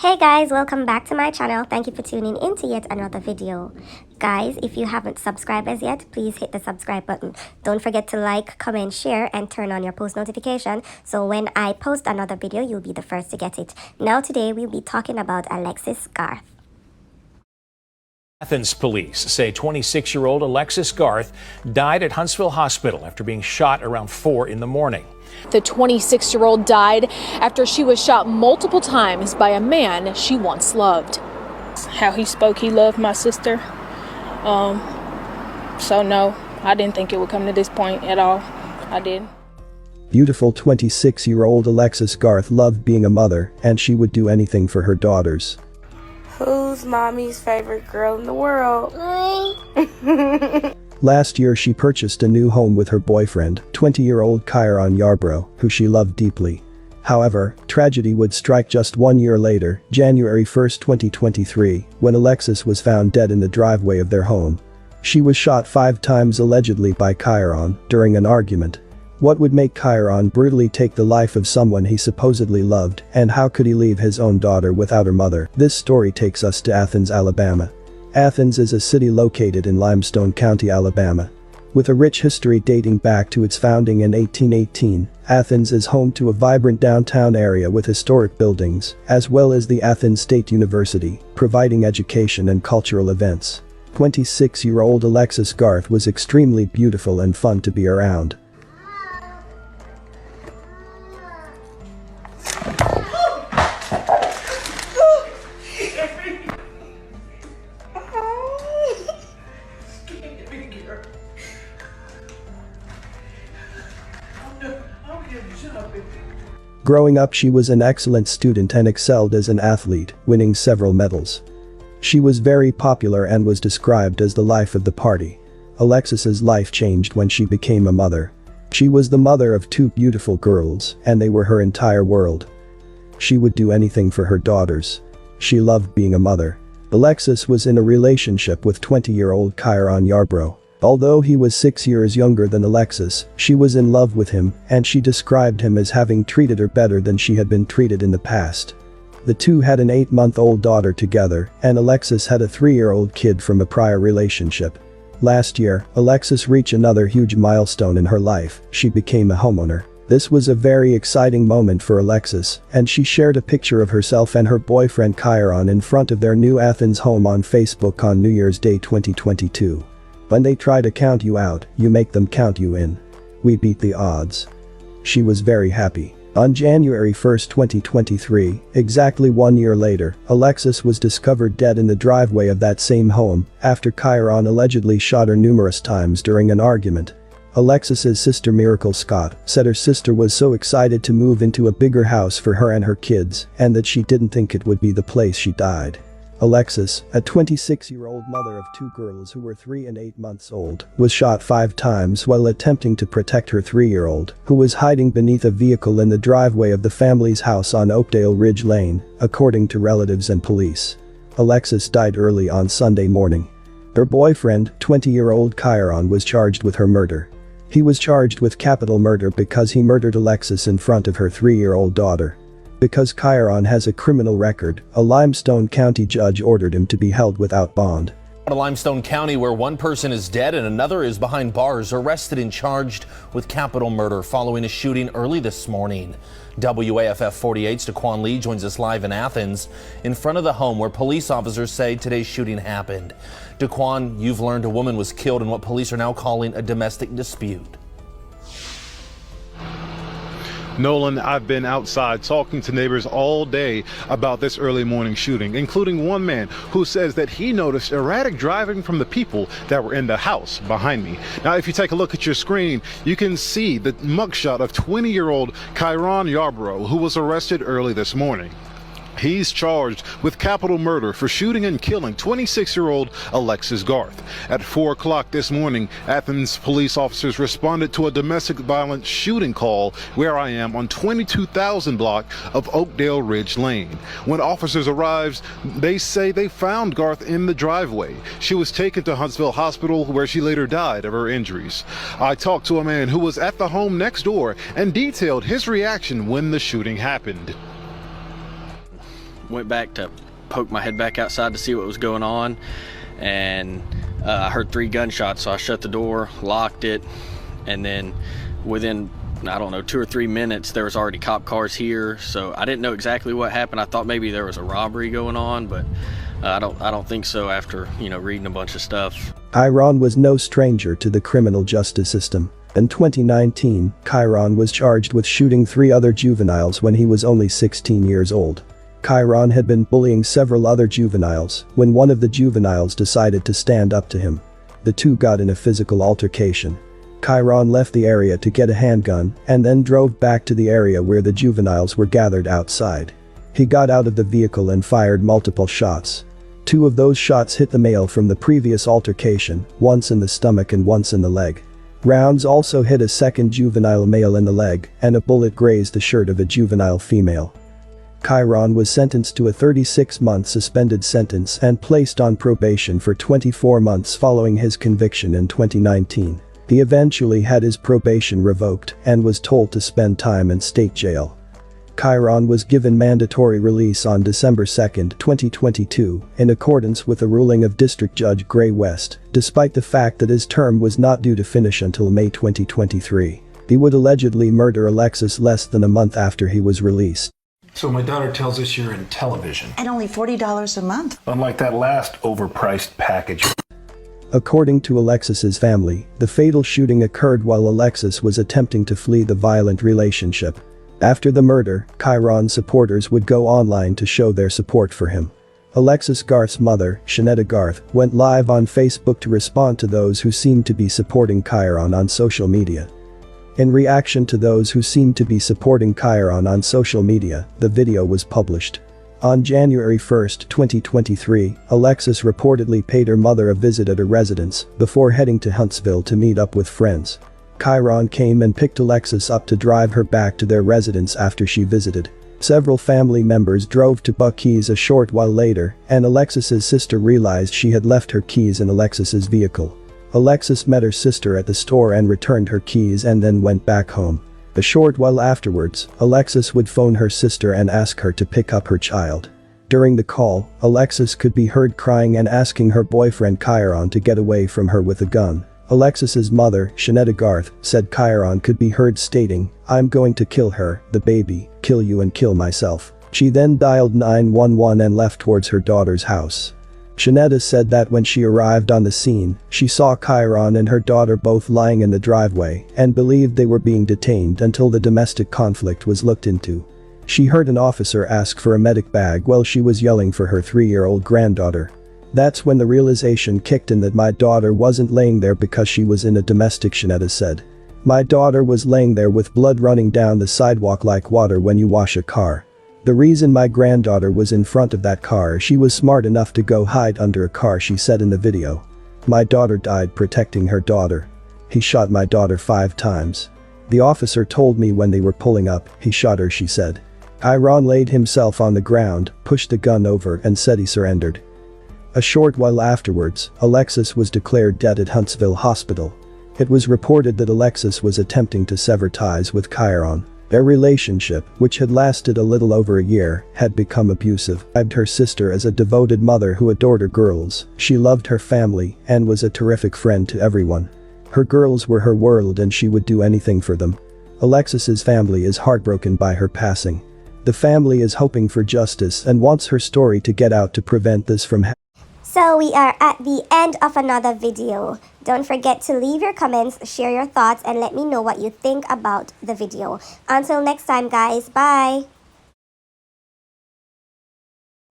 Hey guys, welcome back to my channel. Thank you for tuning in to yet another video. Guys, if you haven't subscribed as yet, please hit the subscribe button. Don't forget to like, comment, share, and turn on your post notification so when I post another video, you'll be the first to get it. Now today, we'll be talking about Alexis Garth. Athens police say 26-year-old Alexis Garth died at Huntsville Hospital after being shot around 4 in the morning. The 26-year-old died after she was shot multiple times by a man she once loved. How he spoke, he loved my sister. So no, I didn't think it would come to this point at all. I didn't. Beautiful 26-year-old Alexis Garth loved being a mother, and she would do anything for her daughters. Who's mommy's favorite girl in the world? Last year she purchased a new home with her boyfriend, 20-year-old Kyron Yarbrough, who she loved deeply. However, tragedy would strike just 1 year later, January 1, 2023, when Alexis was found dead in the driveway of their home. She was shot 5 times allegedly by Kyron during an argument. What would make Kyron brutally take the life of someone he supposedly loved, and how could he leave his own daughter without her mother? This story takes us to Athens, Alabama. Athens is a city located in Limestone County, Alabama. With a rich history dating back to its founding in 1818, Athens is home to a vibrant downtown area with historic buildings, as well as the Athens State University, providing education and cultural events. 26-year-old Alexis Garth was extremely beautiful and fun to be around. Growing up, she was an excellent student and excelled as an athlete, winning several medals. She was very popular and was described as the life of the party. Alexis's life changed when she became a mother. She was the mother of 2 beautiful girls, and they were her entire world. She would do anything for her daughters. She loved being a mother. Alexis was in a relationship with 20-year-old Kyron Yarbrough. Although he was 6 years younger than Alexis, she was in love with him, and she described him as having treated her better than she had been treated in the past. The two had an 8-month-old daughter together, and Alexis had a 3-year-old kid from a prior relationship. Last year, Alexis reached another huge milestone in her life. She became a homeowner. This was a very exciting moment for Alexis, and she shared a picture of herself and her boyfriend Kyron in front of their new Athens home on Facebook on New Year's Day 2022. When they try to count you out, you make them count you in. We beat the odds. She was very happy. On January 1, 2023, exactly 1 year later, Alexis was discovered dead in the driveway of that same home after Kyron allegedly shot her numerous times during an argument. Alexis's sister Miracle Scott said her sister was so excited to move into a bigger house for her and her kids, and that she didn't think it would be the place she died. Alexis, a 26-year-old mother of 2 girls who were 3 and 8 months old, was shot 5 times while attempting to protect her 3-year-old, who was hiding beneath a vehicle in the driveway of the family's house on Oakdale Ridge Lane, according to relatives and police. Alexis died early on Sunday morning. Her boyfriend, 20-year-old Kyron, was charged with her murder. He was charged with capital murder because he murdered Alexis in front of her 3-year-old daughter. Because Kyron has a criminal record, a Limestone County judge ordered him to be held without bond. To Limestone County, where one person is dead and another is behind bars, arrested and charged with capital murder following a shooting early this morning. WAFF 48's Daquan Lee joins us live in Athens, in front of the home where police officers say today's shooting happened. Daquan, you've learned a woman was killed in what police are now calling a domestic dispute. Nolan, I've been outside talking to neighbors all day about this early morning shooting, including one man who says that he noticed erratic driving from the people that were in the house behind me. Now, if you take a look at your screen, you can see the mugshot of 20-year-old Kyron Yarbrough, who was arrested early this morning. He's charged with capital murder for shooting and killing 26-year-old Alexis Garth. At 4 o'clock this morning, Athens police officers responded to a domestic violence shooting call where I am on 22,000 block of Oakdale Ridge Lane. When officers arrived, they say they found Garth in the driveway. She was taken to Huntsville Hospital, where she later died of her injuries. I talked to a man who was at the home next door and detailed his reaction when the shooting happened. went back to poke my head back outside to see what was going on, and I heard 3 gunshots, so I shut the door, locked it, and then within, I don't know, 2 or 3 minutes there was already cop cars here. So I didn't know exactly what happened. I thought maybe there was a robbery going on, but I don't think so after, reading a bunch of stuff. Kyron was no stranger to the criminal justice system. In 2019, Kyron was charged with shooting 3 other juveniles when he was only 16 years old. Kyron had been bullying several other juveniles when one of the juveniles decided to stand up to him. The two got in a physical altercation. Kyron left the area to get a handgun and then drove back to the area where the juveniles were gathered outside. He got out of the vehicle and fired multiple shots. 2 of those shots hit the male from the previous altercation, once in the stomach and once in the leg. Rounds also hit a second juvenile male in the leg, and a bullet grazed the shirt of a juvenile female. Kyron was sentenced to a 36-month suspended sentence and placed on probation for 24 months following his conviction in 2019. He eventually had his probation revoked and was told to spend time in state jail. Kyron was given mandatory release on December 2, 2022, in accordance with a ruling of District Judge Gray West, despite the fact that his term was not due to finish until May 2023. He would allegedly murder Alexis less than a month after he was released. So my daughter tells us you're in television. At only $40 a month. Unlike that last overpriced package. According to Alexis's family, the fatal shooting occurred while Alexis was attempting to flee the violent relationship. After the murder, Kyron supporters would go online to show their support for him. Alexis Garth's mother, Alexis Garth, went live on Facebook to respond to those who seemed to be supporting Kyron on social media. In reaction to those who seemed to be supporting Kyron on social media, the video was published. On January 1, 2023, Alexis reportedly paid her mother a visit at her residence before heading to Huntsville to meet up with friends. Kyron came and picked Alexis up to drive her back to their residence after she visited. Several family members drove to Buc-ee's a short while later, and Alexis's sister realized she had left her keys in Alexis's vehicle. Alexis met her sister at the store and returned her keys and then went back home. A short while afterwards, Alexis would phone her sister and ask her to pick up her child. During the call, Alexis could be heard crying and asking her boyfriend Kyron to get away from her with a gun. Alexis's mother, Alexis Garth, said Kyron could be heard stating, "I'm going to kill her, the baby, kill you and kill myself." She then dialed 911 and left towards her daughter's house. Shanetta said that when she arrived on the scene, she saw Kyron and her daughter both lying in the driveway and believed they were being detained until the domestic conflict was looked into. She heard an officer ask for a medic bag while she was yelling for her 3-year-old granddaughter. "That's when the realization kicked in that my daughter wasn't laying there because she was in a domestic," Shanetta said. "My daughter was laying there with blood running down the sidewalk like water when you wash a car. The reason my granddaughter was in front of that car, she was smart enough to go hide under a car," she said in the video. "My daughter died protecting her daughter. He shot my daughter 5 times. The officer told me when they were pulling up, he shot her," she said. Kyron laid himself on the ground, pushed the gun over and said he surrendered. A short while afterwards, Alexis was declared dead at Huntsville Hospital. It was reported that Alexis was attempting to sever ties with Kyron. Their relationship, which had lasted a little over a year, had become abusive. She described her sister as a devoted mother who adored her girls. She loved her family and was a terrific friend to everyone. Her girls were her world and she would do anything for them. Alexis's family is heartbroken by her passing. The family is hoping for justice and wants her story to get out to prevent this from happening. So we are at the end of another video. Don't forget to leave your comments, share your thoughts, and let me know what you think about the video. Until next time, guys. Bye.